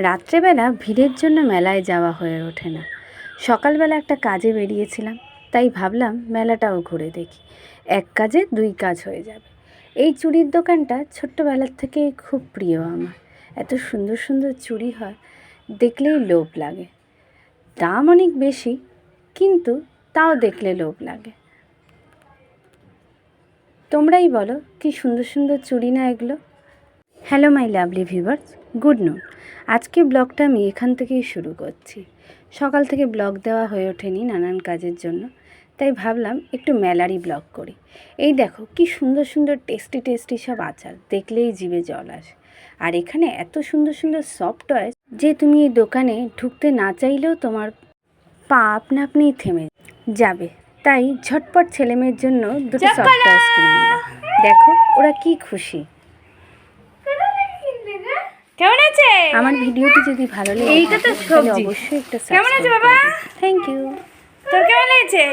রাত্রেবেলা ভিড়ের জন্য মেলায় যাওয়া হয়ে ওঠে না। সকালবেলা একটা কাজে বেরিয়েছিলাম, তাই ভাবলাম মেলাটাও ঘুরে দেখি। এক কাজে দুই কাজ হয়ে যাবে। এই চুড়ির দোকানটা ছোট্টবেলার থেকে খুব প্রিয় আমার। এত সুন্দর সুন্দর চুড়ি হয়, দেখলেই লোভ লাগে। দাম অনেক বেশি, কিন্তু তাও দেখলে লোভ লাগে। তোমরাই বলো, কি সুন্দর সুন্দর চুড়ি না এগুলো। Hello my lovely viewers, good নুন। আজকে ব্লগটা আমি এখান থেকেই শুরু করছি। সকাল থেকে ব্লগ দেওয়া হয়ে ওঠেনি নানান কাজের জন্য, তাই ভাবলাম একটু মেলারই ব্লগ করি। এই দেখো কি সুন্দর সুন্দর টেস্টি টেস্টি সব আচার, দেখলেই জিভে জল আসে। আর এখানে এত সুন্দর সুন্দর সফট টয়েস যে তুমি এই দোকানে ঢুকতে না চাইলেও তোমার পা আপনা আপনিই থেমে যাবে। তাই ঝটপট ছেলেমেয়ের জন্য দুটো সফট টয়েস কিনে নিলাম। দেখো ওরা কি খুশি। কেমন আছে? আমার ভিডিওটি যদি ভালো লাগে এইটা তো তাহলে সবজি। অবশ্যই একটা কেমন আছে সাবস্ক্রাইব বাবা? করবেন। Thank you. তোর কেমন লেগেছে?